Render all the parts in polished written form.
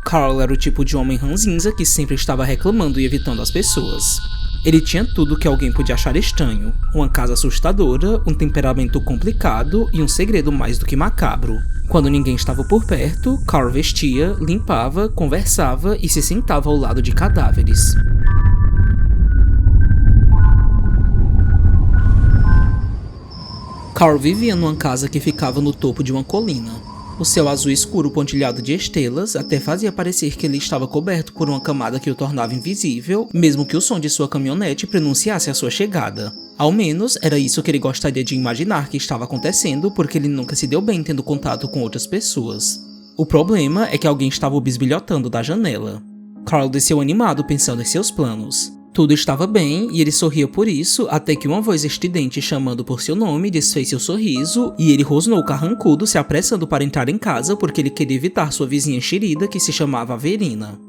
Carl era o tipo de homem ranzinza que sempre estava reclamando e evitando as pessoas. Ele tinha tudo que alguém podia achar estranho: uma casa assustadora, um temperamento complicado e um segredo mais do que macabro. Quando ninguém estava por perto, Carl vestia, limpava, conversava e se sentava ao lado de cadáveres. Carl vivia numa casa que ficava no topo de uma colina. O céu azul escuro pontilhado de estrelas até fazia parecer que ele estava coberto por uma camada que o tornava invisível, mesmo que o som de sua caminhonete pronunciasse a sua chegada. Ao menos, era isso que ele gostaria de imaginar que estava acontecendo, porque ele nunca se deu bem tendo contato com outras pessoas. O problema é que alguém estava o bisbilhotando da janela. Carl desceu animado pensando em seus planos. Tudo estava bem e ele sorria por isso, até que uma voz estridente chamando por seu nome desfez seu sorriso e ele rosnou carrancudo, se apressando para entrar em casa porque ele queria evitar sua vizinha xerida que se chamava Averina.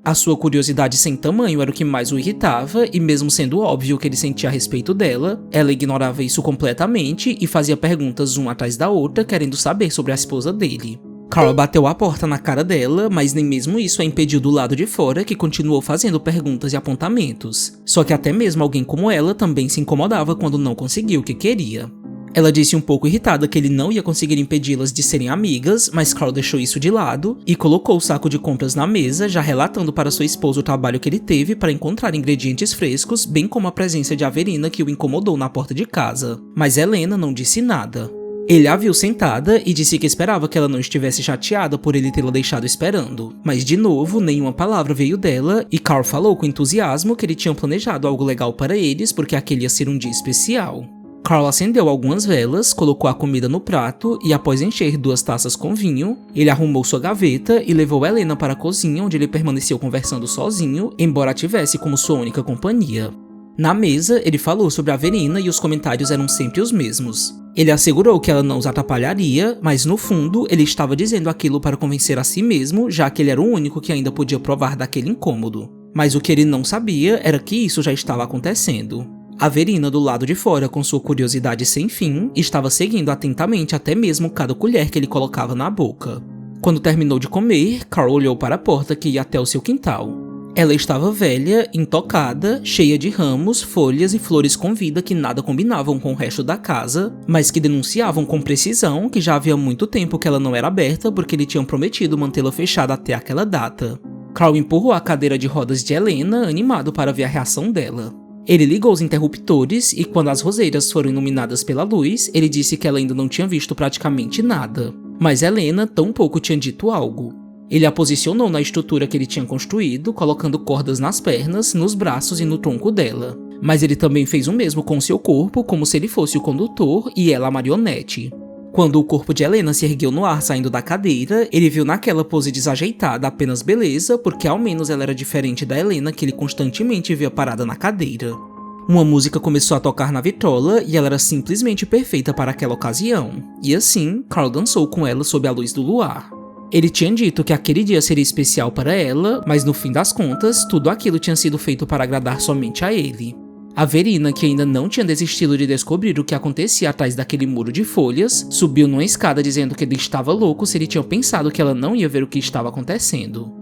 A sua curiosidade sem tamanho era o que mais o irritava e, mesmo sendo óbvio o que ele sentia a respeito dela, ela ignorava isso completamente e fazia perguntas uma atrás da outra querendo saber sobre a esposa dele. Carl bateu a porta na cara dela, mas nem mesmo isso a impediu do lado de fora, que continuou fazendo perguntas e apontamentos. Só que até mesmo alguém como ela também se incomodava quando não conseguia o que queria. Ela disse um pouco irritada que ele não ia conseguir impedi-las de serem amigas, mas Carl deixou isso de lado e colocou o saco de compras na mesa, já relatando para sua esposa o trabalho que ele teve para encontrar ingredientes frescos, bem como a presença de Averina que o incomodou na porta de casa. Mas Helena não disse nada. Ele a viu sentada e disse que esperava que ela não estivesse chateada por ele tê-la deixado esperando. Mas de novo, nenhuma palavra veio dela e Carl falou com entusiasmo que ele tinha planejado algo legal para eles porque aquele ia ser um dia especial. Carl acendeu algumas velas, colocou a comida no prato e, após encher 2 taças com vinho, ele arrumou sua gaveta e levou Helena para a cozinha, onde ele permaneceu conversando sozinho, embora a tivesse como sua única companhia. Na mesa, ele falou sobre a Averina e os comentários eram sempre os mesmos. Ele assegurou que ela não os atrapalharia, mas no fundo ele estava dizendo aquilo para convencer a si mesmo, já que ele era o único que ainda podia provar daquele incômodo. Mas o que ele não sabia era que isso já estava acontecendo. Averina, do lado de fora, com sua curiosidade sem fim, estava seguindo atentamente até mesmo cada colher que ele colocava na boca. Quando terminou de comer, Carl olhou para a porta que ia até o seu quintal. Ela estava velha, intocada, cheia de ramos, folhas e flores com vida que nada combinavam com o resto da casa, mas que denunciavam com precisão que já havia muito tempo que ela não era aberta porque ele tinha prometido mantê-la fechada até aquela data. Carl empurrou a cadeira de rodas de Helena, animado para ver a reação dela. Ele ligou os interruptores e, quando as roseiras foram iluminadas pela luz, ele disse que ela ainda não tinha visto praticamente nada. Mas Helena tampouco tinha dito algo. Ele a posicionou na estrutura que ele tinha construído, colocando cordas nas pernas, nos braços e no tronco dela. Mas ele também fez o mesmo com seu corpo, como se ele fosse o condutor e ela a marionete. Quando o corpo de Helena se ergueu no ar saindo da cadeira, ele viu naquela pose desajeitada apenas beleza, porque ao menos ela era diferente da Helena que ele constantemente via parada na cadeira. Uma música começou a tocar na vitrola e ela era simplesmente perfeita para aquela ocasião. E assim, Carl dançou com ela sob a luz do luar. Ele tinha dito que aquele dia seria especial para ela, mas no fim das contas, tudo aquilo tinha sido feito para agradar somente a ele. Averina, que ainda não tinha desistido de descobrir o que acontecia atrás daquele muro de folhas, subiu numa escada dizendo que ele estava louco se ele tinha pensado que ela não ia ver o que estava acontecendo.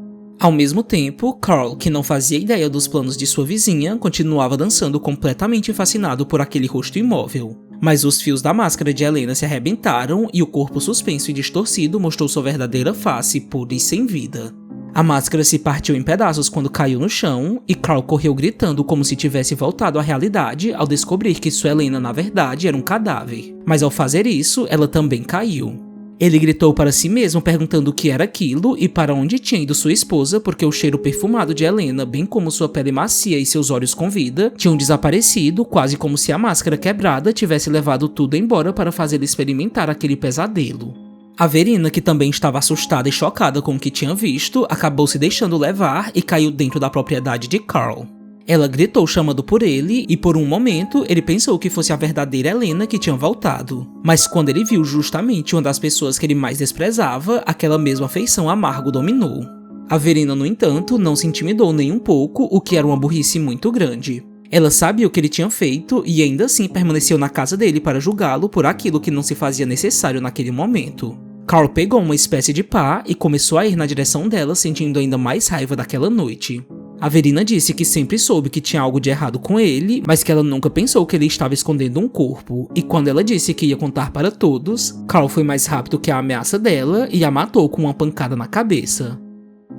Ao mesmo tempo, Carl, que não fazia ideia dos planos de sua vizinha, continuava dançando completamente fascinado por aquele rosto imóvel. Mas os fios da máscara de Helena se arrebentaram e o corpo suspenso e distorcido mostrou sua verdadeira face, pura e sem vida. A máscara se partiu em pedaços quando caiu no chão e Carl correu gritando como se tivesse voltado à realidade ao descobrir que sua Helena na verdade era um cadáver. Mas ao fazer isso, ela também caiu. Ele gritou para si mesmo perguntando o que era aquilo e para onde tinha ido sua esposa, porque o cheiro perfumado de Helena, bem como sua pele macia e seus olhos com vida, tinham desaparecido, quase como se a máscara quebrada tivesse levado tudo embora para fazê-lo experimentar aquele pesadelo. Averina, que também estava assustada e chocada com o que tinha visto, acabou se deixando levar e caiu dentro da propriedade de Carl. Ela gritou chamando por ele e por um momento ele pensou que fosse a verdadeira Helena que tinha voltado. Mas quando ele viu justamente uma das pessoas que ele mais desprezava, aquela mesma feição amargo dominou. Averina, no entanto, não se intimidou nem um pouco, o que era uma burrice muito grande. Ela sabia o que ele tinha feito e ainda assim permaneceu na casa dele para julgá-lo por aquilo que não se fazia necessário naquele momento. Carl pegou uma espécie de pá e começou a ir na direção dela, sentindo ainda mais raiva daquela noite. A Verina disse que sempre soube que tinha algo de errado com ele, mas que ela nunca pensou que ele estava escondendo um corpo, e quando ela disse que ia contar para todos, Carl foi mais rápido que a ameaça dela e a matou com uma pancada na cabeça.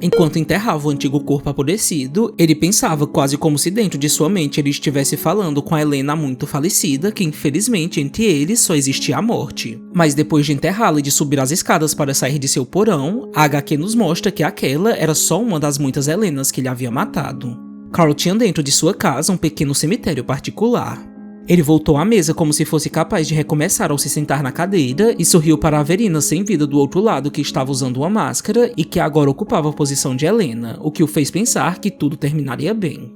Enquanto enterrava o antigo corpo apodrecido, ele pensava quase como se dentro de sua mente ele estivesse falando com a Helena muito falecida, que infelizmente entre eles só existia a morte. Mas depois de enterrá-la e de subir as escadas para sair de seu porão, a HQ nos mostra que aquela era só uma das muitas Helenas que ele havia matado. Carl tinha dentro de sua casa um pequeno cemitério particular. Ele voltou à mesa como se fosse capaz de recomeçar ao se sentar na cadeira e sorriu para a Verina sem vida do outro lado, que estava usando uma máscara e que agora ocupava a posição de Helena, o que o fez pensar que tudo terminaria bem.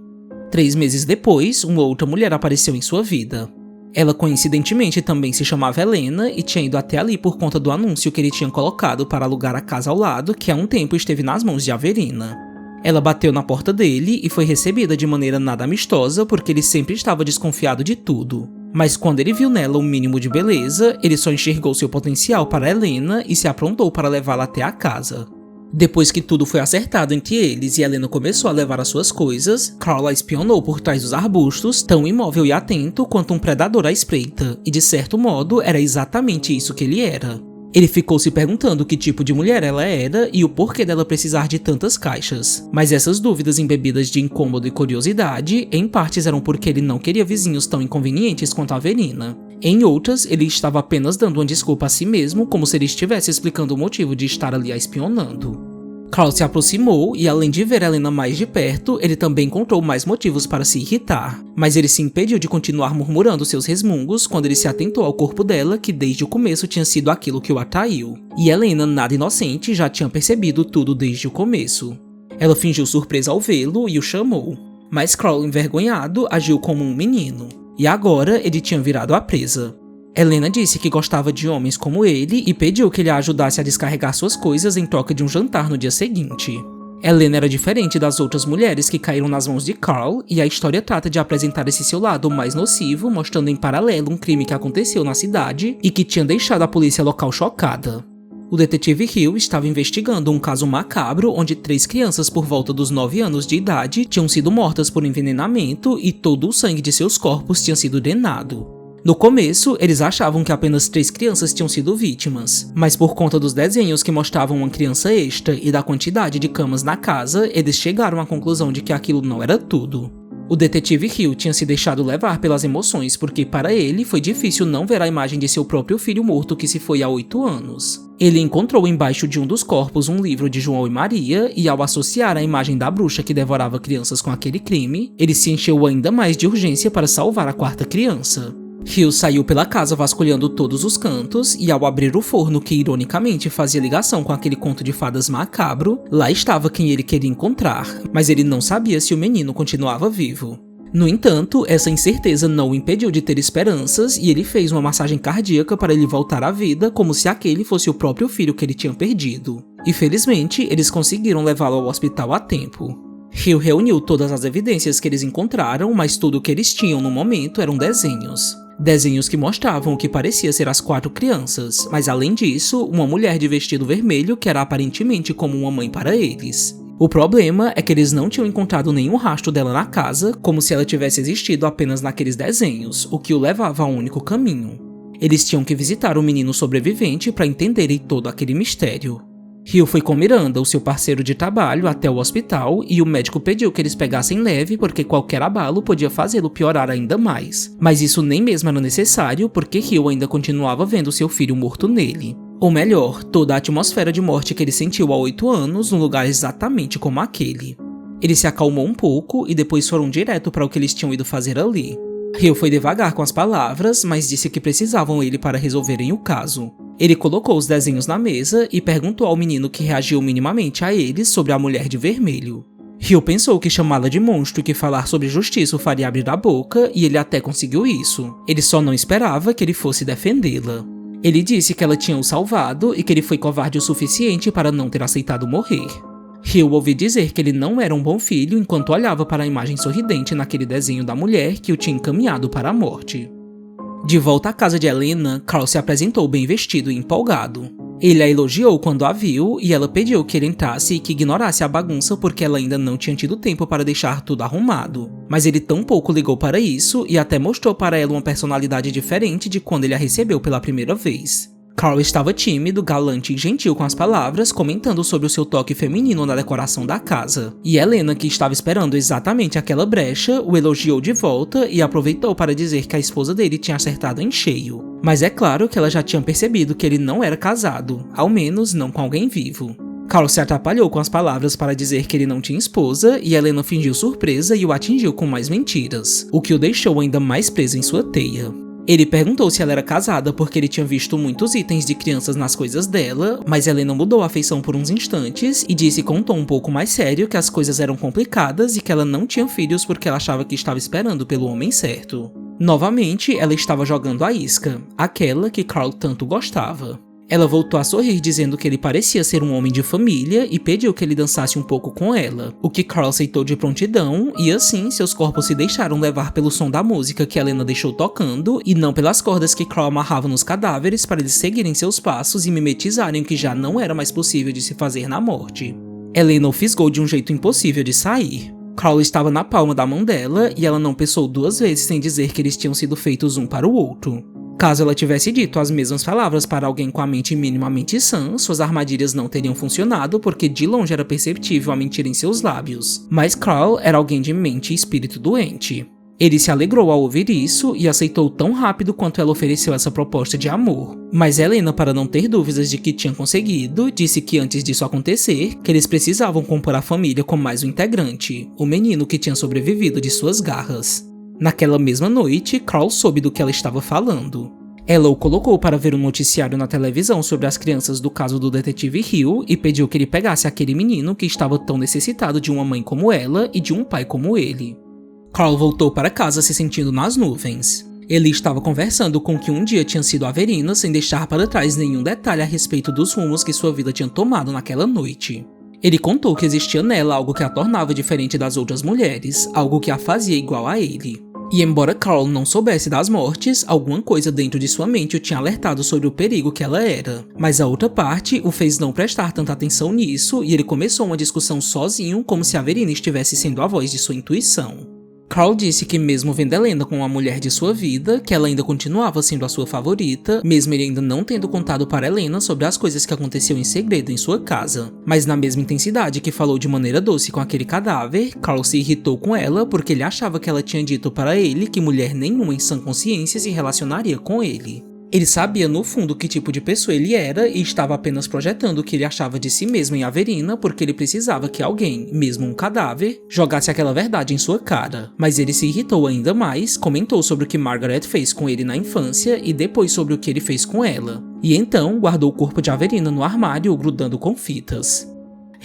3 meses depois, uma outra mulher apareceu em sua vida. Ela coincidentemente também se chamava Helena e tinha ido até ali por conta do anúncio que ele tinha colocado para alugar a casa ao lado, que há um tempo esteve nas mãos de Averina. Ela bateu na porta dele e foi recebida de maneira nada amistosa porque ele sempre estava desconfiado de tudo. Mas quando ele viu nela um mínimo de beleza, ele só enxergou seu potencial para Helena e se aprontou para levá-la até a casa. Depois que tudo foi acertado entre eles e Helena começou a levar as suas coisas, Carl a espionou por trás dos arbustos, tão imóvel e atento quanto um predador à espreita, e de certo modo era exatamente isso que ele era. Ele ficou se perguntando que tipo de mulher ela era e o porquê dela precisar de tantas caixas. Mas essas dúvidas embebidas de incômodo e curiosidade, em partes eram porque ele não queria vizinhos tão inconvenientes quanto a Verina. Em outras, ele estava apenas dando uma desculpa a si mesmo, como se ele estivesse explicando o motivo de estar ali a espionando. Carl se aproximou e, além de ver Helena mais de perto, ele também encontrou mais motivos para se irritar. Mas ele se impediu de continuar murmurando seus resmungos quando ele se atentou ao corpo dela, que desde o começo tinha sido aquilo que o atraiu. E Helena, nada inocente, já tinha percebido tudo desde o começo. Ela fingiu surpresa ao vê-lo e o chamou. Mas Carl, envergonhado, agiu como um menino. E agora ele tinha virado a presa. Helena disse que gostava de homens como ele e pediu que ele a ajudasse a descarregar suas coisas em troca de um jantar no dia seguinte. Helena era diferente das outras mulheres que caíram nas mãos de Carl, e a história trata de apresentar esse seu lado mais nocivo, mostrando em paralelo um crime que aconteceu na cidade e que tinha deixado a polícia local chocada. O detetive Hill estava investigando um caso macabro onde 3 crianças por volta dos 9 anos de idade tinham sido mortas por envenenamento e todo o sangue de seus corpos tinha sido drenado. No começo, eles achavam que apenas 3 crianças tinham sido vítimas, mas por conta dos desenhos que mostravam uma criança extra e da quantidade de camas na casa, eles chegaram à conclusão de que aquilo não era tudo. O detetive Hill tinha se deixado levar pelas emoções porque para ele foi difícil não ver a imagem de seu próprio filho morto que se foi há 8 anos. Ele encontrou embaixo de um dos corpos um livro de João e Maria e, ao associar a imagem da bruxa que devorava crianças com aquele crime, ele se encheu ainda mais de urgência para salvar a 4ª criança. Hill saiu pela casa vasculhando todos os cantos e, ao abrir o forno que ironicamente fazia ligação com aquele conto de fadas macabro, lá estava quem ele queria encontrar, mas ele não sabia se o menino continuava vivo. No entanto, essa incerteza não o impediu de ter esperanças e ele fez uma massagem cardíaca para ele voltar à vida como se aquele fosse o próprio filho que ele tinha perdido. E felizmente, eles conseguiram levá-lo ao hospital a tempo. Hill reuniu todas as evidências que eles encontraram, mas tudo o que eles tinham no momento eram desenhos. Desenhos que mostravam o que parecia ser as 4 crianças, mas além disso, uma mulher de vestido vermelho que era aparentemente como uma mãe para eles. O problema é que eles não tinham encontrado nenhum rastro dela na casa, como se ela tivesse existido apenas naqueles desenhos, o que o levava a um único caminho. Eles tinham que visitar o menino sobrevivente para entenderem todo aquele mistério. Hill foi com Miranda, o seu parceiro de trabalho, até o hospital e o médico pediu que eles pegassem leve porque qualquer abalo podia fazê-lo piorar ainda mais. Mas isso nem mesmo era necessário porque Hill ainda continuava vendo seu filho morto nele. Ou melhor, toda a atmosfera de morte que ele sentiu há 8 anos num lugar exatamente como aquele. Ele se acalmou um pouco e depois foram direto para o que eles tinham ido fazer ali. Hill foi devagar com as palavras, mas disse que precisavam ele para resolverem o caso. Ele colocou os desenhos na mesa e perguntou ao menino que reagiu minimamente a eles sobre a mulher de vermelho. Hill pensou que chamá-la de monstro e que falar sobre justiça o faria abrir a boca, e ele até conseguiu isso. Ele só não esperava que ele fosse defendê-la. Ele disse que ela tinha o salvado e que ele foi covarde o suficiente para não ter aceitado morrer. Hill ouviu dizer que ele não era um bom filho enquanto olhava para a imagem sorridente naquele desenho da mulher que o tinha encaminhado para a morte. De volta à casa de Helena, Carl se apresentou bem vestido e empolgado. Ele a elogiou quando a viu e ela pediu que ele entrasse e que ignorasse a bagunça porque ela ainda não tinha tido tempo para deixar tudo arrumado. Mas ele tampouco ligou para isso e até mostrou para ela uma personalidade diferente de quando ele a recebeu pela primeira vez. Carl estava tímido, galante e gentil com as palavras, comentando sobre o seu toque feminino na decoração da casa. E Helena, que estava esperando exatamente aquela brecha, o elogiou de volta e aproveitou para dizer que a esposa dele tinha acertado em cheio. Mas é claro que ela já tinha percebido que ele não era casado, ao menos não com alguém vivo. Carl se atrapalhou com as palavras para dizer que ele não tinha esposa e Helena fingiu surpresa e o atingiu com mais mentiras, o que o deixou ainda mais preso em sua teia. Ele perguntou se ela era casada porque ele tinha visto muitos itens de crianças nas coisas dela, mas Helena mudou a feição por uns instantes e disse com um tom um pouco mais sério que as coisas eram complicadas e que ela não tinha filhos porque ela achava que estava esperando pelo homem certo. Novamente, ela estava jogando a isca, aquela que Carl tanto gostava. Ela voltou a sorrir dizendo que ele parecia ser um homem de família e pediu que ele dançasse um pouco com ela, o que Carl aceitou de prontidão e assim seus corpos se deixaram levar pelo som da música que Helena deixou tocando e não pelas cordas que Carl amarrava nos cadáveres para eles seguirem seus passos e mimetizarem o que já não era mais possível de se fazer na morte. Helena o fisgou de um jeito impossível de sair. Carl estava na palma da mão dela e ela não pensou duas vezes sem dizer que eles tinham sido feitos um para o outro. Caso ela tivesse dito as mesmas palavras para alguém com a mente minimamente sã, suas armadilhas não teriam funcionado porque de longe era perceptível a mentira em seus lábios. Mas Carl era alguém de mente e espírito doente. Ele se alegrou ao ouvir isso e aceitou tão rápido quanto ela ofereceu essa proposta de amor. Mas Helena, para não ter dúvidas de que tinha conseguido, disse que antes disso acontecer, que eles precisavam compor a família com mais um integrante, o menino que tinha sobrevivido de suas garras. Naquela mesma noite, Carl soube do que ela estava falando. Ela o colocou para ver um noticiário na televisão sobre as crianças do caso do detetive Hill e pediu que ele pegasse aquele menino que estava tão necessitado de uma mãe como ela e de um pai como ele. Carl voltou para casa se sentindo nas nuvens. Ele estava conversando com que um dia tinha sido Averina sem deixar para trás nenhum detalhe a respeito dos rumos que sua vida tinha tomado naquela noite. Ele contou que existia nela algo que a tornava diferente das outras mulheres, algo que a fazia igual a ele. E embora Carl não soubesse das mortes, alguma coisa dentro de sua mente o tinha alertado sobre o perigo que ela era. Mas a outra parte o fez não prestar tanta atenção nisso e ele começou uma discussão sozinho como se Averina estivesse sendo a voz de sua intuição. Carl disse que mesmo vendo Helena como a mulher de sua vida, que ela ainda continuava sendo a sua favorita, mesmo ele ainda não tendo contado para Helena sobre as coisas que aconteciam em segredo em sua casa. Mas na mesma intensidade que falou de maneira doce com aquele cadáver, Carl se irritou com ela porque ele achava que ela tinha dito para ele que mulher nenhuma em sã consciência se relacionaria com ele. Ele sabia no fundo que tipo de pessoa ele era e estava apenas projetando o que ele achava de si mesmo em Averina porque ele precisava que alguém, mesmo um cadáver, jogasse aquela verdade em sua cara. Mas ele se irritou ainda mais, comentou sobre o que Margaret fez com ele na infância e depois sobre o que ele fez com ela. E então guardou o corpo de Averina no armário grudando com fitas.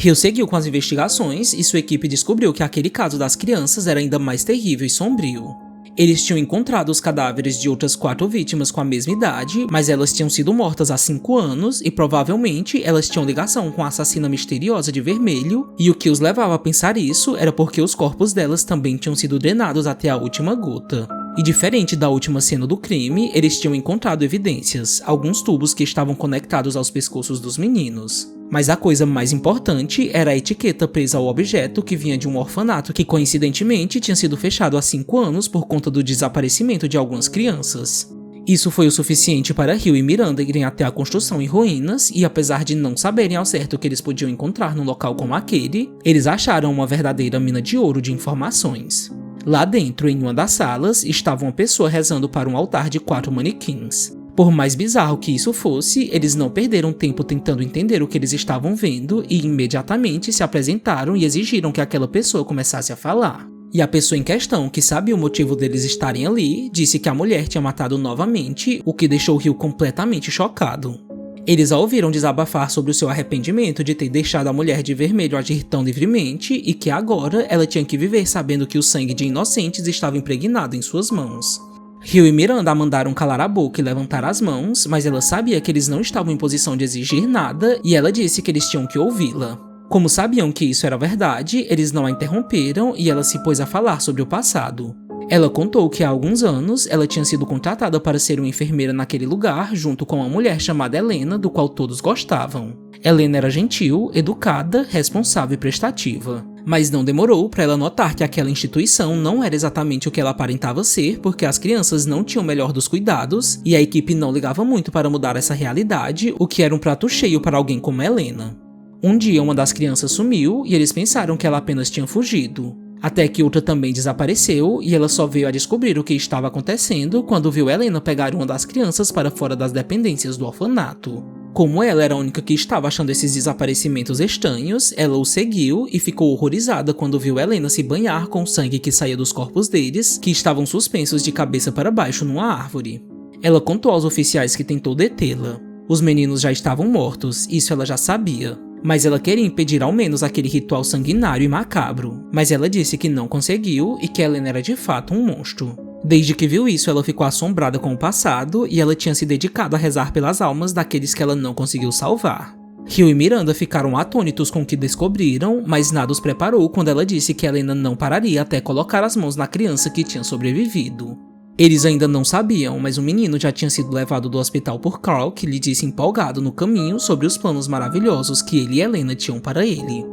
Hill seguiu com as investigações e sua equipe descobriu que aquele caso das crianças era ainda mais terrível e sombrio. Eles tinham encontrado os cadáveres de outras 4 vítimas com a mesma idade, mas elas tinham sido mortas há 5 anos e provavelmente elas tinham ligação com a assassina misteriosa de vermelho, e o que os levava a pensar isso era porque os corpos delas também tinham sido drenados até a última gota. E diferente da última cena do crime, eles tinham encontrado evidências, alguns tubos que estavam conectados aos pescoços dos meninos. Mas a coisa mais importante era a etiqueta presa ao objeto que vinha de um orfanato que coincidentemente tinha sido fechado há 5 anos por conta do desaparecimento de algumas crianças. Isso foi o suficiente para Hill e Miranda irem até a construção em ruínas e apesar de não saberem ao certo o que eles podiam encontrar num local como aquele, eles acharam uma verdadeira mina de ouro de informações. Lá dentro, em uma das salas, estava uma pessoa rezando para um altar de 4 manequins. Por mais bizarro que isso fosse, eles não perderam tempo tentando entender o que eles estavam vendo e imediatamente se apresentaram e exigiram que aquela pessoa começasse a falar. E a pessoa em questão, que sabia o motivo deles estarem ali, disse que a mulher tinha matado novamente, o que deixou Hill completamente chocado. Eles a ouviram desabafar sobre o seu arrependimento de ter deixado a mulher de vermelho agir tão livremente e que agora ela tinha que viver sabendo que o sangue de inocentes estava impregnado em suas mãos. Hill e Miranda a mandaram calar a boca e levantar as mãos, mas ela sabia que eles não estavam em posição de exigir nada e ela disse que eles tinham que ouvi-la. Como sabiam que isso era verdade, eles não a interromperam e ela se pôs a falar sobre o passado. Ela contou que há alguns anos ela tinha sido contratada para ser uma enfermeira naquele lugar junto com uma mulher chamada Helena, do qual todos gostavam. Helena era gentil, educada, responsável e prestativa. Mas não demorou para ela notar que aquela instituição não era exatamente o que ela aparentava ser, porque as crianças não tinham o melhor dos cuidados e a equipe não ligava muito para mudar essa realidade, o que era um prato cheio para alguém como Helena. Um dia uma das crianças sumiu e eles pensaram que ela apenas tinha fugido. Até que outra também desapareceu e ela só veio a descobrir o que estava acontecendo quando viu Helena pegar uma das crianças para fora das dependências do orfanato. Como ela era a única que estava achando esses desaparecimentos estranhos, ela o seguiu e ficou horrorizada quando viu Helena se banhar com o sangue que saía dos corpos deles, que estavam suspensos de cabeça para baixo numa árvore. Ela contou aos oficiais que tentou detê-la. Os meninos já estavam mortos, isso ela já sabia. Mas ela queria impedir ao menos aquele ritual sanguinário e macabro. Mas ela disse que não conseguiu e que Helena era de fato um monstro. Desde que viu isso, ela ficou assombrada com o passado e ela tinha se dedicado a rezar pelas almas daqueles que ela não conseguiu salvar. Hugh e Miranda ficaram atônitos com o que descobriram, mas nada os preparou quando ela disse que Helena não pararia até colocar as mãos na criança que tinha sobrevivido. Eles ainda não sabiam, mas o menino já tinha sido levado do hospital por Carl, que lhe disse empolgado no caminho sobre os planos maravilhosos que ele e Helena tinham para ele.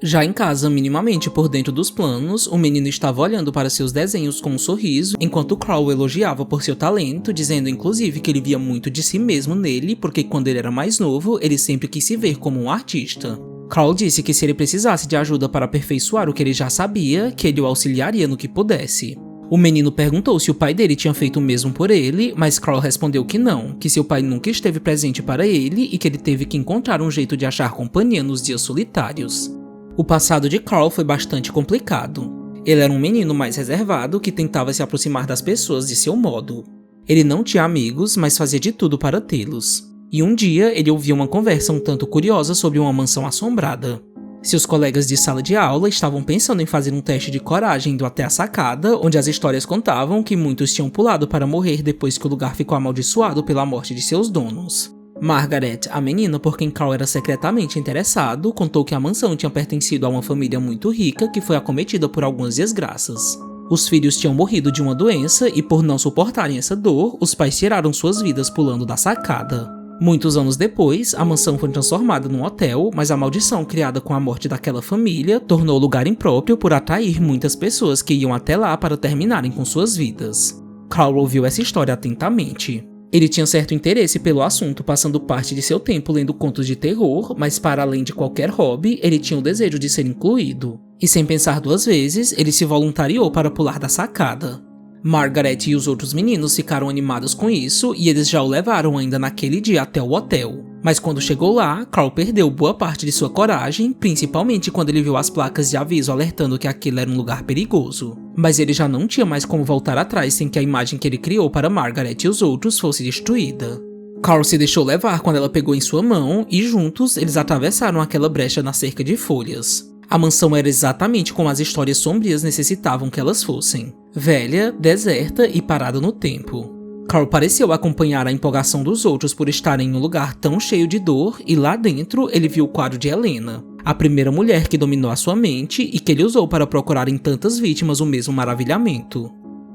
Já em casa, minimamente por dentro dos planos, o menino estava olhando para seus desenhos com um sorriso, enquanto Carl o elogiava por seu talento, dizendo inclusive que ele via muito de si mesmo nele, porque quando ele era mais novo, ele sempre quis se ver como um artista. Carl disse que se ele precisasse de ajuda para aperfeiçoar o que ele já sabia, que ele o auxiliaria no que pudesse. O menino perguntou se o pai dele tinha feito o mesmo por ele, mas Carl respondeu que não, que seu pai nunca esteve presente para ele e que ele teve que encontrar um jeito de achar companhia nos dias solitários. O passado de Carl foi bastante complicado. Ele era um menino mais reservado que tentava se aproximar das pessoas de seu modo. Ele não tinha amigos, mas fazia de tudo para tê-los. E um dia ele ouviu uma conversa um tanto curiosa sobre uma mansão assombrada. Seus colegas de sala de aula estavam pensando em fazer um teste de coragem indo até a sacada, onde as histórias contavam que muitos tinham pulado para morrer depois que o lugar ficou amaldiçoado pela morte de seus donos. Margaret, a menina por quem Carl era secretamente interessado, contou que a mansão tinha pertencido a uma família muito rica que foi acometida por algumas desgraças. Os filhos tinham morrido de uma doença e, por não suportarem essa dor, os pais tiraram suas vidas pulando da sacada. Muitos anos depois, a mansão foi transformada num hotel, mas a maldição criada com a morte daquela família tornou o lugar impróprio por atrair muitas pessoas que iam até lá para terminarem com suas vidas. Carl ouviu essa história atentamente. Ele tinha certo interesse pelo assunto, passando parte de seu tempo lendo contos de terror, mas para além de qualquer hobby, ele tinha o desejo de ser incluído. E sem pensar duas vezes, ele se voluntariou para pular da sacada. Margaret e os outros meninos ficaram animados com isso e eles já o levaram ainda naquele dia até o hotel. Mas quando chegou lá, Carl perdeu boa parte de sua coragem, principalmente quando ele viu as placas de aviso alertando que aquilo era um lugar perigoso. Mas ele já não tinha mais como voltar atrás sem que a imagem que ele criou para Margaret e os outros fosse destruída. Carl se deixou levar quando ela pegou em sua mão e juntos eles atravessaram aquela brecha na cerca de folhas. A mansão era exatamente como as histórias sombrias necessitavam que elas fossem. Velha, deserta e parada no tempo. Carl pareceu acompanhar a empolgação dos outros por estarem em um lugar tão cheio de dor e lá dentro ele viu o quadro de Helena, a primeira mulher que dominou a sua mente e que ele usou para procurar em tantas vítimas o mesmo maravilhamento.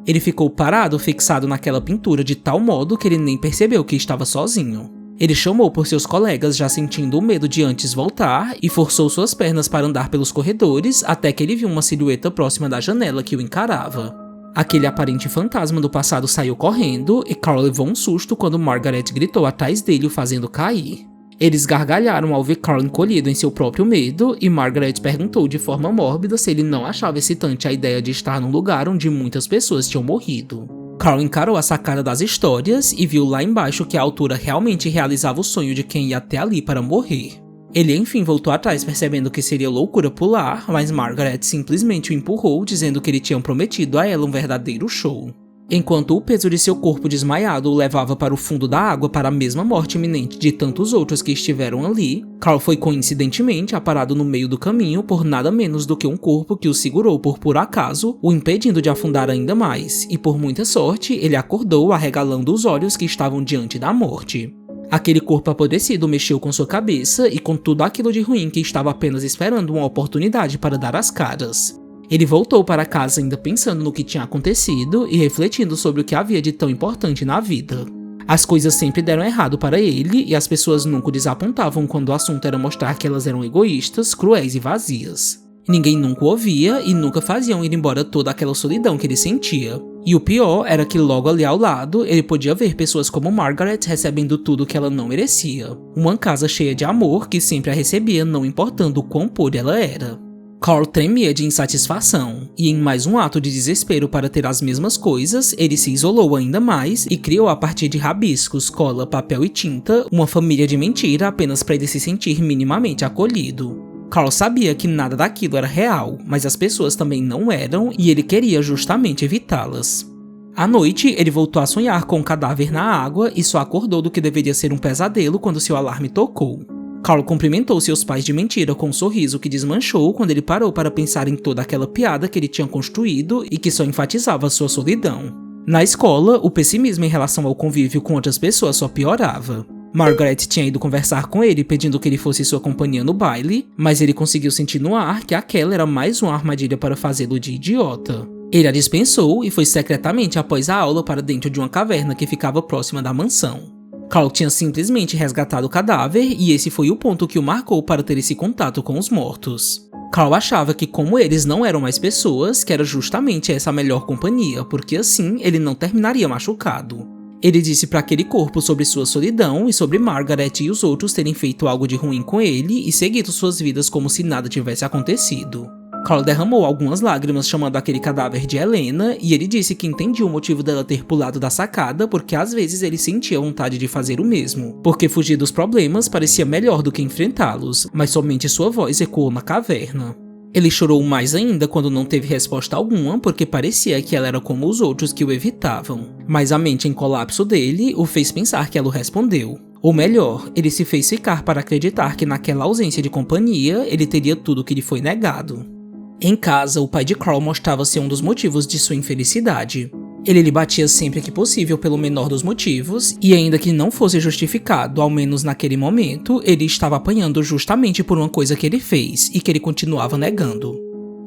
Ele ficou parado, fixado naquela pintura de tal modo que ele nem percebeu que estava sozinho. Ele chamou por seus colegas já sentindo o medo de antes voltar e forçou suas pernas para andar pelos corredores até que ele viu uma silhueta próxima da janela que o encarava. Aquele aparente fantasma do passado saiu correndo e Carl levou um susto quando Margaret gritou atrás dele, o fazendo cair. Eles gargalharam ao ver Carl encolhido em seu próprio medo e Margaret perguntou de forma mórbida se ele não achava excitante a ideia de estar num lugar onde muitas pessoas tinham morrido. Carl encarou a sacada das histórias e viu lá embaixo que a altura realmente realizava o sonho de quem ia até ali para morrer. Ele enfim voltou atrás percebendo que seria loucura pular, mas Margaret simplesmente o empurrou dizendo que ele tinha prometido a ela um verdadeiro show. Enquanto o peso de seu corpo desmaiado o levava para o fundo da água para a mesma morte iminente de tantos outros que estiveram ali, Carl foi coincidentemente aparado no meio do caminho por nada menos do que um corpo que o segurou por puro acaso, o impedindo de afundar ainda mais, e por muita sorte ele acordou arregalando os olhos que estavam diante da morte. Aquele corpo apodrecido mexeu com sua cabeça e com tudo aquilo de ruim que estava apenas esperando uma oportunidade para dar as caras. Ele voltou para casa ainda pensando no que tinha acontecido e refletindo sobre o que havia de tão importante na vida. As coisas sempre deram errado para ele e as pessoas nunca o desapontavam quando o assunto era mostrar que elas eram egoístas, cruéis e vazias. Ninguém nunca o ouvia e nunca faziam ir embora toda aquela solidão que ele sentia. E o pior era que logo ali ao lado, ele podia ver pessoas como Margaret recebendo tudo que ela não merecia. Uma casa cheia de amor que sempre a recebia, não importando o quão podre ela era. Carl tremia de insatisfação, e em mais um ato de desespero para ter as mesmas coisas, ele se isolou ainda mais e criou a partir de rabiscos, cola, papel e tinta, uma família de mentira apenas para ele se sentir minimamente acolhido. Carl sabia que nada daquilo era real, mas as pessoas também não eram e ele queria justamente evitá-las. À noite, ele voltou a sonhar com um cadáver na água e só acordou do que deveria ser um pesadelo quando seu alarme tocou. Carl cumprimentou seus pais de mentira com um sorriso que desmanchou quando ele parou para pensar em toda aquela piada que ele tinha construído e que só enfatizava sua solidão. Na escola, o pessimismo em relação ao convívio com outras pessoas só piorava. Margaret tinha ido conversar com ele pedindo que ele fosse sua companhia no baile, mas ele conseguiu sentir no ar que aquela era mais uma armadilha para fazê-lo de idiota. Ele a dispensou e foi secretamente após a aula para dentro de uma caverna que ficava próxima da mansão. Carl tinha simplesmente resgatado o cadáver e esse foi o ponto que o marcou para ter esse contato com os mortos. Carl achava que como eles não eram mais pessoas, que era justamente essa a melhor companhia, porque assim ele não terminaria machucado. Ele disse para aquele corpo sobre sua solidão e sobre Margaret e os outros terem feito algo de ruim com ele e seguido suas vidas como se nada tivesse acontecido. Carl derramou algumas lágrimas chamando aquele cadáver de Helena e ele disse que entendia o motivo dela ter pulado da sacada porque às vezes ele sentia vontade de fazer o mesmo, porque fugir dos problemas parecia melhor do que enfrentá-los, mas somente sua voz ecoou na caverna. Ele chorou mais ainda quando não teve resposta alguma porque parecia que ela era como os outros que o evitavam, mas a mente em colapso dele o fez pensar que ela o respondeu. Ou melhor, ele se fez ficar para acreditar que naquela ausência de companhia ele teria tudo que lhe foi negado. Em casa, o pai de Carl mostrava ser um dos motivos de sua infelicidade. Ele lhe batia sempre que possível pelo menor dos motivos, e ainda que não fosse justificado, ao menos naquele momento, ele estava apanhando justamente por uma coisa que ele fez, e que ele continuava negando.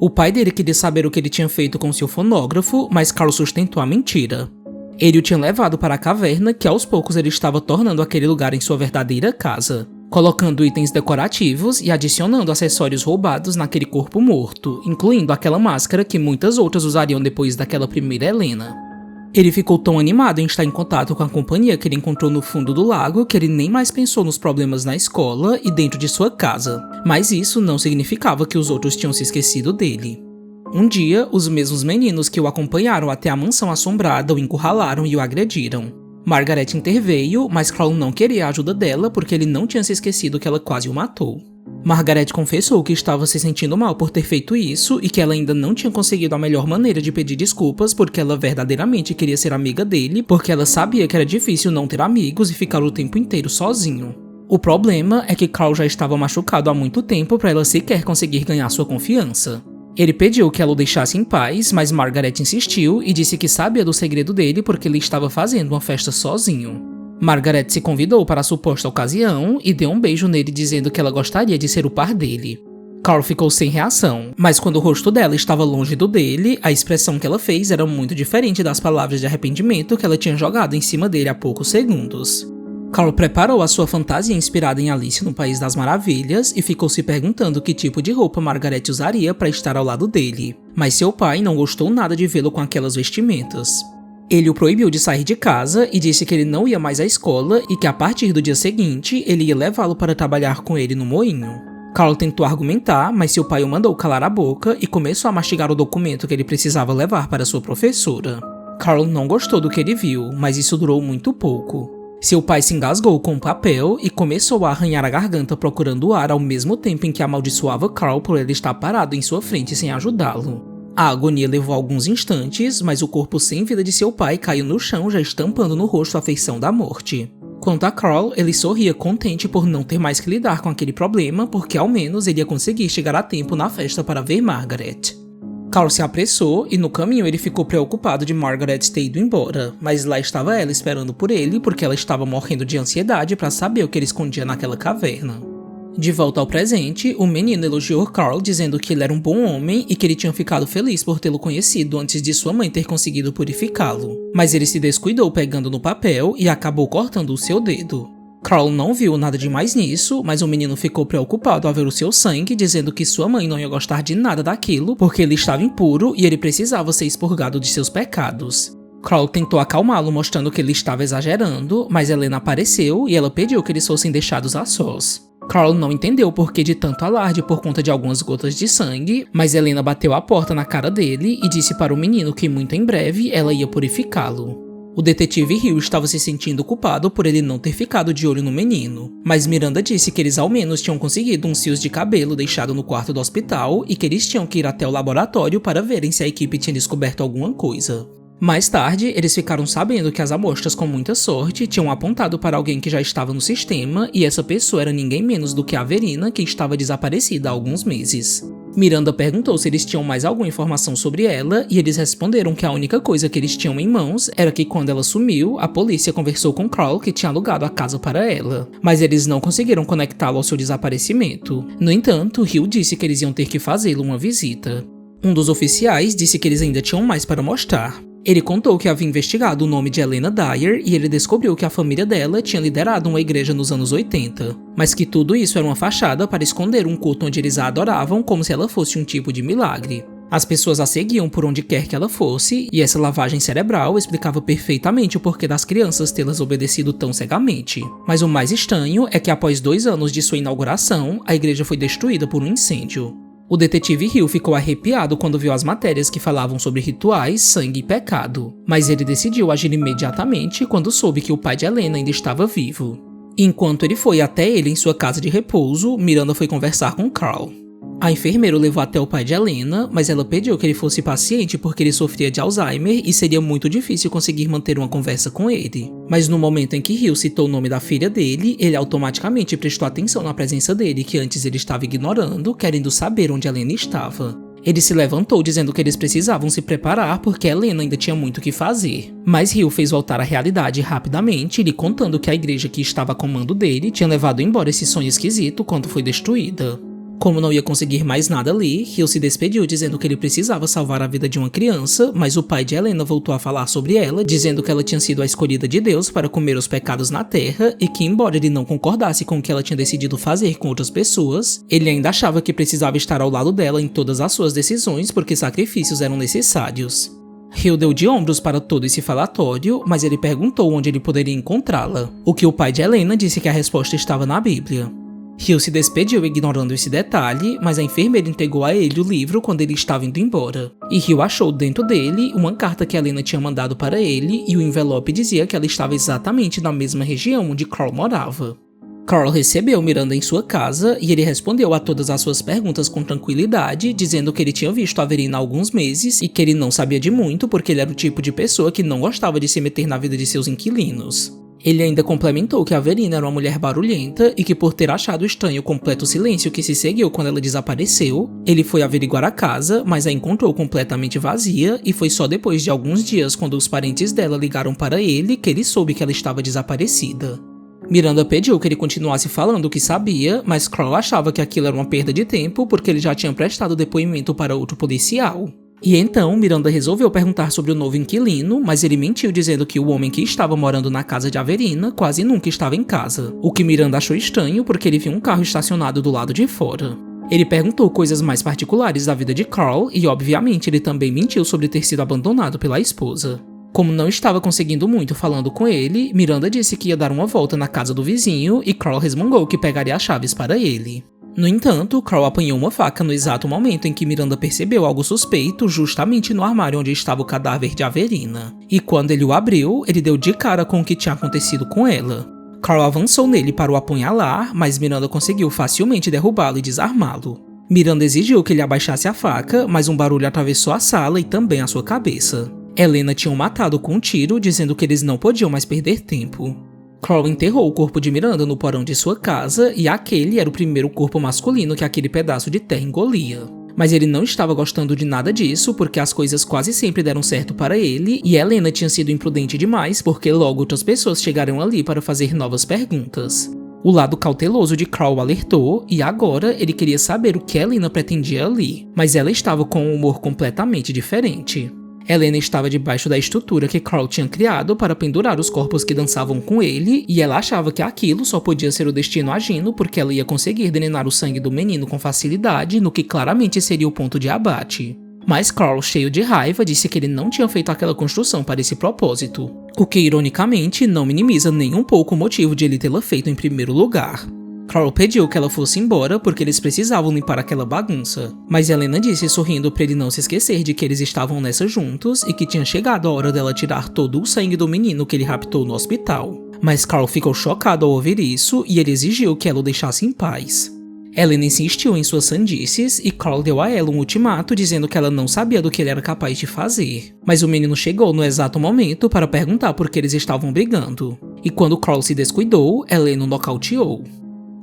O pai dele queria saber o que ele tinha feito com seu fonógrafo, mas Carl sustentou a mentira. Ele o tinha levado para a caverna, que aos poucos ele estava tornando aquele lugar em sua verdadeira casa, colocando itens decorativos e adicionando acessórios roubados naquele corpo morto, incluindo aquela máscara que muitas outras usariam depois daquela primeira Helena. Ele ficou tão animado em estar em contato com a companhia que ele encontrou no fundo do lago que ele nem mais pensou nos problemas na escola e dentro de sua casa, mas isso não significava que os outros tinham se esquecido dele. Um dia, os mesmos meninos que o acompanharam até a mansão assombrada o encurralaram e o agrediram. Margaret interveio, mas Carl não queria a ajuda dela porque ele não tinha se esquecido que ela quase o matou. Margaret confessou que estava se sentindo mal por ter feito isso e que ela ainda não tinha conseguido a melhor maneira de pedir desculpas porque ela verdadeiramente queria ser amiga dele, porque ela sabia que era difícil não ter amigos e ficar o tempo inteiro sozinho. O problema é que Carl já estava machucado há muito tempo para ela sequer conseguir ganhar sua confiança. Ele pediu que ela o deixasse em paz, mas Margaret insistiu e disse que sabia do segredo dele porque ele estava fazendo uma festa sozinho. Margaret se convidou para a suposta ocasião e deu um beijo nele dizendo que ela gostaria de ser o par dele. Carl ficou sem reação, mas quando o rosto dela estava longe do dele, a expressão que ela fez era muito diferente das palavras de arrependimento que ela tinha jogado em cima dele há poucos segundos. Carl preparou a sua fantasia inspirada em Alice no País das Maravilhas e ficou se perguntando que tipo de roupa Margaret usaria para estar ao lado dele, mas seu pai não gostou nada de vê-lo com aquelas vestimentas. Ele o proibiu de sair de casa e disse que ele não ia mais à escola e que a partir do dia seguinte ele ia levá-lo para trabalhar com ele no moinho. Carl tentou argumentar, mas seu pai o mandou calar a boca e começou a mastigar o documento que ele precisava levar para sua professora. Carl não gostou do que ele viu, mas isso durou muito pouco. Seu pai se engasgou com o papel e começou a arranhar a garganta procurando ar ao mesmo tempo em que amaldiçoava Carl por ele estar parado em sua frente sem ajudá-lo. A agonia levou alguns instantes, mas o corpo sem vida de seu pai caiu no chão já estampando no rosto a feição da morte. Quanto a Carl, ele sorria contente por não ter mais que lidar com aquele problema porque ao menos ele ia conseguir chegar a tempo na festa para ver Margaret. Carl se apressou e no caminho ele ficou preocupado de Margaret ter ido embora, mas lá estava ela esperando por ele porque ela estava morrendo de ansiedade para saber o que ele escondia naquela caverna. De volta ao presente, o menino elogiou Carl dizendo que ele era um bom homem e que ele tinha ficado feliz por tê-lo conhecido antes de sua mãe ter conseguido purificá-lo. Mas ele se descuidou pegando no papel e acabou cortando o seu dedo. Carl não viu nada demais nisso, mas o menino ficou preocupado ao ver o seu sangue, dizendo que sua mãe não ia gostar de nada daquilo porque ele estava impuro e ele precisava ser expurgado de seus pecados. Carl tentou acalmá-lo, mostrando que ele estava exagerando, mas Helena apareceu e ela pediu que eles fossem deixados a sós. Carl não entendeu o porquê de tanto alarde por conta de algumas gotas de sangue, mas Helena bateu a porta na cara dele e disse para o menino que muito em breve ela ia purificá-lo. O detetive Hill estava se sentindo culpado por ele não ter ficado de olho no menino, mas Miranda disse que eles ao menos tinham conseguido uns fios de cabelo deixado no quarto do hospital e que eles tinham que ir até o laboratório para verem se a equipe tinha descoberto alguma coisa. Mais tarde, eles ficaram sabendo que as amostras com muita sorte tinham apontado para alguém que já estava no sistema e essa pessoa era ninguém menos do que a Verina, que estava desaparecida há alguns meses. Miranda perguntou se eles tinham mais alguma informação sobre ela e eles responderam que a única coisa que eles tinham em mãos era que quando ela sumiu, a polícia conversou com Carl, que tinha alugado a casa para ela, mas eles não conseguiram conectá-lo ao seu desaparecimento. No entanto, Hill disse que eles iam ter que fazê-lo uma visita. Um dos oficiais disse que eles ainda tinham mais para mostrar. Ele contou que havia investigado o nome de Helena Dyer e ele descobriu que a família dela tinha liderado uma igreja nos anos 80, mas que tudo isso era uma fachada para esconder um culto onde eles a adoravam como se ela fosse um tipo de milagre. As pessoas a seguiam por onde quer que ela fosse, e essa lavagem cerebral explicava perfeitamente o porquê das crianças tê-las obedecido tão cegamente. Mas o mais estranho é que após 2 anos de sua inauguração, a igreja foi destruída por um incêndio. O detetive Hill ficou arrepiado quando viu as matérias que falavam sobre rituais, sangue e pecado, mas ele decidiu agir imediatamente quando soube que o pai de Helena ainda estava vivo. Enquanto ele foi até ele em sua casa de repouso, Miranda foi conversar com Carl. A enfermeira o levou até o pai de Helena, mas ela pediu que ele fosse paciente porque ele sofria de Alzheimer e seria muito difícil conseguir manter uma conversa com ele. Mas no momento em que Hill citou o nome da filha dele, ele automaticamente prestou atenção na presença dele, que antes ele estava ignorando, querendo saber onde Helena estava. Ele se levantou dizendo que eles precisavam se preparar porque Helena ainda tinha muito o que fazer. Mas Hill fez voltar à realidade rapidamente, lhe contando que a igreja que estava a comando dele tinha levado embora esse sonho esquisito quando foi destruída. Como não ia conseguir mais nada ali, Hill se despediu dizendo que ele precisava salvar a vida de uma criança, mas o pai de Helena voltou a falar sobre ela, dizendo que ela tinha sido a escolhida de Deus para comer os pecados na terra e que, embora ele não concordasse com o que ela tinha decidido fazer com outras pessoas, ele ainda achava que precisava estar ao lado dela em todas as suas decisões porque sacrifícios eram necessários. Hill deu de ombros para todo esse falatório, mas ele perguntou onde ele poderia encontrá-la, o que o pai de Helena disse que a resposta estava na Bíblia. Hill se despediu ignorando esse detalhe, mas a enfermeira entregou a ele o livro quando ele estava indo embora. E Hill achou dentro dele uma carta que Helena tinha mandado para ele e o envelope dizia que ela estava exatamente na mesma região onde Carl morava. Carl recebeu Miranda em sua casa e ele respondeu a todas as suas perguntas com tranquilidade, dizendo que ele tinha visto a Verina há alguns meses e que ele não sabia de muito porque ele era o tipo de pessoa que não gostava de se meter na vida de seus inquilinos. Ele ainda complementou que a Verina era uma mulher barulhenta e que por ter achado estranho o completo silêncio que se seguiu quando ela desapareceu, ele foi averiguar a casa, mas a encontrou completamente vazia e foi só depois de alguns dias quando os parentes dela ligaram para ele que ele soube que ela estava desaparecida. Miranda pediu que ele continuasse falando o que sabia, mas Carl achava que aquilo era uma perda de tempo porque ele já tinha prestado depoimento para outro policial. E então, Miranda resolveu perguntar sobre o novo inquilino, mas ele mentiu dizendo que o homem que estava morando na casa de Averina quase nunca estava em casa, o que Miranda achou estranho porque ele viu um carro estacionado do lado de fora. Ele perguntou coisas mais particulares da vida de Carl e, obviamente, ele também mentiu sobre ter sido abandonado pela esposa. Como não estava conseguindo muito falando com ele, Miranda disse que ia dar uma volta na casa do vizinho e Carl resmungou que pegaria as chaves para ele. No entanto, Carl apanhou uma faca no exato momento em que Miranda percebeu algo suspeito justamente no armário onde estava o cadáver de Averina. E quando ele o abriu, ele deu de cara com o que tinha acontecido com ela. Carl avançou nele para o apunhalar, mas Miranda conseguiu facilmente derrubá-lo e desarmá-lo. Miranda exigiu que ele abaixasse a faca, mas um barulho atravessou a sala e também a sua cabeça. Helena tinha o matado com um tiro, dizendo que eles não podiam mais perder tempo. Carl enterrou o corpo de Miranda no porão de sua casa e aquele era o primeiro corpo masculino que aquele pedaço de terra engolia. Mas ele não estava gostando de nada disso porque as coisas quase sempre deram certo para ele e Helena tinha sido imprudente demais porque logo outras pessoas chegaram ali para fazer novas perguntas. O lado cauteloso de Carl o alertou e agora ele queria saber o que Helena pretendia ali, mas ela estava com um humor completamente diferente. Helena estava debaixo da estrutura que Carl tinha criado para pendurar os corpos que dançavam com ele, e ela achava que aquilo só podia ser o destino agindo porque ela ia conseguir drenar o sangue do menino com facilidade, no que claramente seria o ponto de abate. Mas Carl, cheio de raiva, disse que ele não tinha feito aquela construção para esse propósito, o que ironicamente não minimiza nem um pouco o motivo de ele tê-la feito em primeiro lugar. Carl pediu que ela fosse embora porque eles precisavam limpar aquela bagunça, mas Helena disse sorrindo para ele não se esquecer de que eles estavam nessa juntos e que tinha chegado a hora dela tirar todo o sangue do menino que ele raptou no hospital. Mas Carl ficou chocado ao ouvir isso e ele exigiu que ela o deixasse em paz. Helena insistiu em suas sandices e Carl deu a ela um ultimato dizendo que ela não sabia do que ele era capaz de fazer. Mas o menino chegou no exato momento para perguntar por que eles estavam brigando. E quando Carl se descuidou, Helena o nocauteou.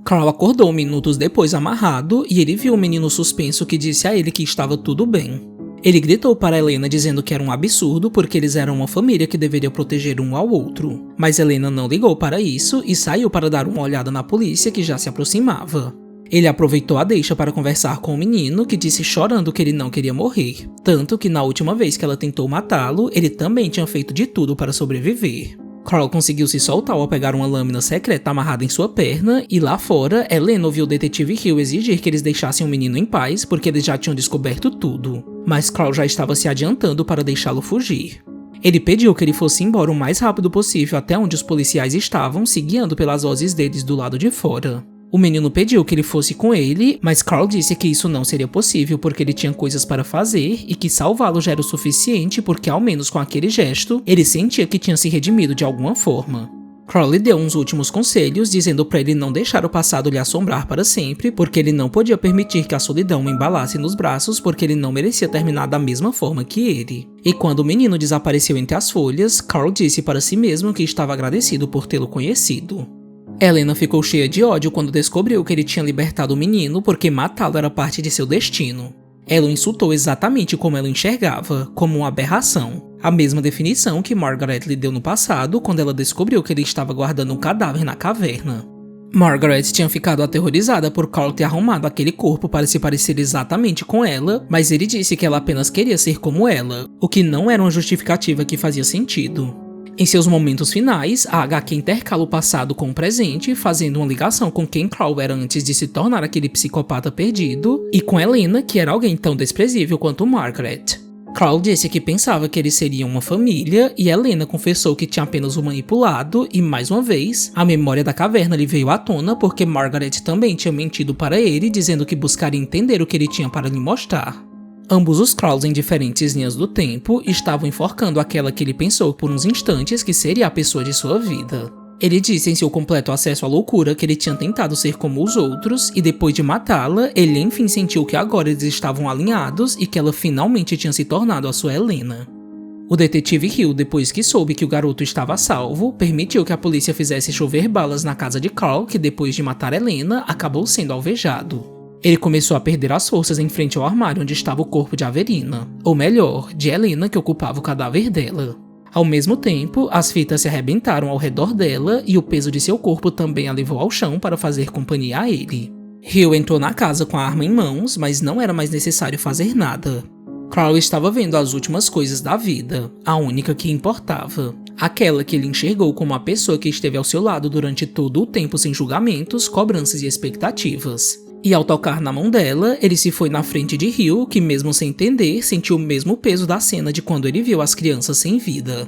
Carl acordou minutos depois amarrado e ele viu o menino suspenso que disse a ele que estava tudo bem. Ele gritou para Helena dizendo que era um absurdo porque eles eram uma família que deveria proteger um ao outro. Mas Helena não ligou para isso e saiu para dar uma olhada na polícia que já se aproximava. Ele aproveitou a deixa para conversar com o menino, que disse chorando que ele não queria morrer. Tanto que na última vez que ela tentou matá-lo, ele também tinha feito de tudo para sobreviver. Carl conseguiu se soltar ao pegar uma lâmina secreta amarrada em sua perna, e lá fora, Helena ouviu o detetive Hill exigir que eles deixassem o menino em paz, porque eles já tinham descoberto tudo. Mas Carl já estava se adiantando para deixá-lo fugir. Ele pediu que ele fosse embora o mais rápido possível até onde os policiais estavam, se guiando pelas vozes deles do lado de fora. O menino pediu que ele fosse com ele, mas Carl disse que isso não seria possível porque ele tinha coisas para fazer e que salvá-lo já era o suficiente porque, ao menos com aquele gesto, ele sentia que tinha se redimido de alguma forma. Carl lhe deu uns últimos conselhos, dizendo para ele não deixar o passado lhe assombrar para sempre, porque ele não podia permitir que a solidão o embalasse nos braços porque ele não merecia terminar da mesma forma que ele. E quando o menino desapareceu entre as folhas, Carl disse para si mesmo que estava agradecido por tê-lo conhecido. Helena ficou cheia de ódio quando descobriu que ele tinha libertado o menino porque matá-lo era parte de seu destino. Ela o insultou exatamente como ela o enxergava, como uma aberração. A mesma definição que Margaret lhe deu no passado quando ela descobriu que ele estava guardando um cadáver na caverna. Margaret tinha ficado aterrorizada por Carl ter arrumado aquele corpo para se parecer exatamente com ela, mas ele disse que ela apenas queria ser como ela, o que não era uma justificativa que fazia sentido. Em seus momentos finais, a HQ intercala o passado com o presente, fazendo uma ligação com quem Carl era antes de se tornar aquele psicopata perdido, e com Helena, que era alguém tão desprezível quanto Margaret. Carl disse que pensava que eles seriam uma família, e Helena confessou que tinha apenas o manipulado, e mais uma vez, a memória da caverna lhe veio à tona porque Margaret também tinha mentido para ele, dizendo que buscaria entender o que ele tinha para lhe mostrar. Ambos os Carls em diferentes linhas do tempo estavam enforcando aquela que ele pensou por uns instantes que seria a pessoa de sua vida. Ele disse em seu completo acesso à loucura que ele tinha tentado ser como os outros e depois de matá-la, ele enfim sentiu que agora eles estavam alinhados e que ela finalmente tinha se tornado a sua Helena. O detetive Hill, depois que soube que o garoto estava a salvo, permitiu que a polícia fizesse chover balas na casa de Carl, que depois de matar Helena, acabou sendo alvejado. Ele começou a perder as forças em frente ao armário onde estava o corpo de Averina, ou melhor, de Helena, que ocupava o cadáver dela. Ao mesmo tempo, as fitas se arrebentaram ao redor dela e o peso de seu corpo também a levou ao chão para fazer companhia a ele. Hill entrou na casa com a arma em mãos, mas não era mais necessário fazer nada. Carl estava vendo as últimas coisas da vida, a única que importava. Aquela que ele enxergou como a pessoa que esteve ao seu lado durante todo o tempo sem julgamentos, cobranças e expectativas. E ao tocar na mão dela, ele se foi na frente de Hill, que mesmo sem entender, sentiu o mesmo peso da cena de quando ele viu as crianças sem vida.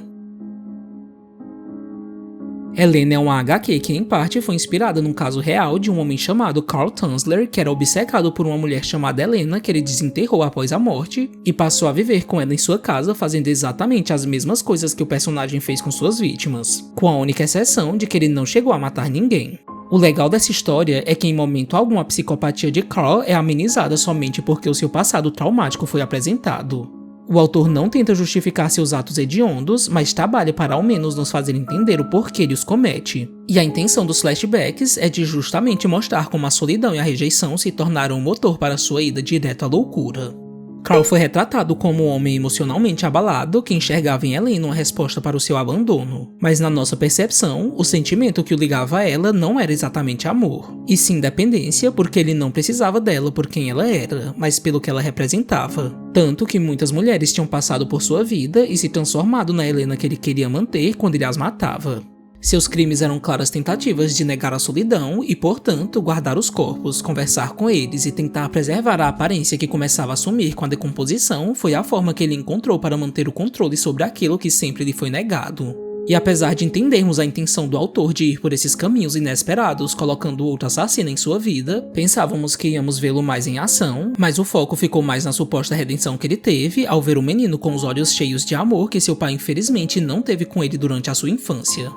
Helena é uma HQ que em parte foi inspirada num caso real de um homem chamado Carl Tanzler, que era obcecado por uma mulher chamada Helena que ele desenterrou após a morte, e passou a viver com ela em sua casa fazendo exatamente as mesmas coisas que o personagem fez com suas vítimas, com a única exceção de que ele não chegou a matar ninguém. O legal dessa história é que em momento algum a psicopatia de Carl é amenizada somente porque o seu passado traumático foi apresentado. O autor não tenta justificar seus atos hediondos, mas trabalha para ao menos nos fazer entender o porquê ele os comete. E a intenção dos flashbacks é de justamente mostrar como a solidão e a rejeição se tornaram o motor para sua ida direto à loucura. Carl foi retratado como um homem emocionalmente abalado que enxergava em Helena uma resposta para o seu abandono. Mas na nossa percepção, o sentimento que o ligava a ela não era exatamente amor, e sim dependência, porque ele não precisava dela por quem ela era, mas pelo que ela representava. Tanto que muitas mulheres tinham passado por sua vida e se transformado na Helena que ele queria manter quando ele as matava. Seus crimes eram claras tentativas de negar a solidão e, portanto, guardar os corpos, conversar com eles e tentar preservar a aparência que começava a sumir com a decomposição foi a forma que ele encontrou para manter o controle sobre aquilo que sempre lhe foi negado. E apesar de entendermos a intenção do autor de ir por esses caminhos inesperados, colocando outro assassino em sua vida, pensávamos que íamos vê-lo mais em ação, mas o foco ficou mais na suposta redenção que ele teve ao ver o menino com os olhos cheios de amor que seu pai infelizmente não teve com ele durante a sua infância.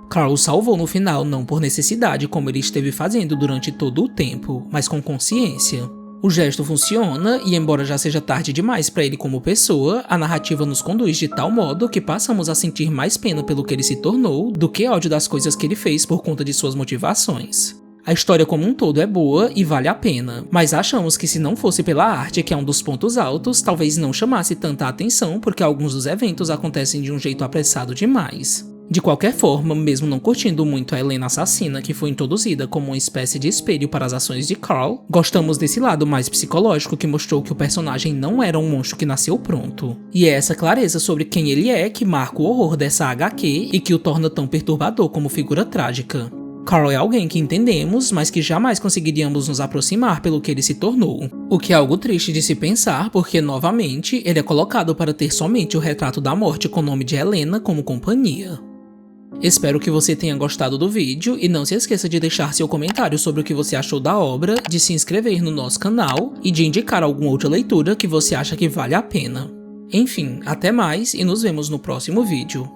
Carl o salvou no final não por necessidade como ele esteve fazendo durante todo o tempo, mas com consciência. O gesto funciona e, embora já seja tarde demais para ele como pessoa, a narrativa nos conduz de tal modo que passamos a sentir mais pena pelo que ele se tornou do que ódio das coisas que ele fez por conta de suas motivações. A história como um todo é boa e vale a pena, mas achamos que se não fosse pela arte, que é um dos pontos altos, talvez não chamasse tanta atenção porque alguns dos eventos acontecem de um jeito apressado demais. De qualquer forma, mesmo não curtindo muito a Helena assassina, que foi introduzida como uma espécie de espelho para as ações de Carl, gostamos desse lado mais psicológico que mostrou que o personagem não era um monstro que nasceu pronto. E é essa clareza sobre quem ele é que marca o horror dessa HQ e que o torna tão perturbador como figura trágica. Carl é alguém que entendemos, mas que jamais conseguiríamos nos aproximar pelo que ele se tornou. O que é algo triste de se pensar, porque, novamente, ele é colocado para ter somente o retrato da morte com o nome de Helena como companhia. Espero que você tenha gostado do vídeo e não se esqueça de deixar seu comentário sobre o que você achou da obra, de se inscrever no nosso canal e de indicar alguma outra leitura que você acha que vale a pena. Enfim, até mais e nos vemos no próximo vídeo.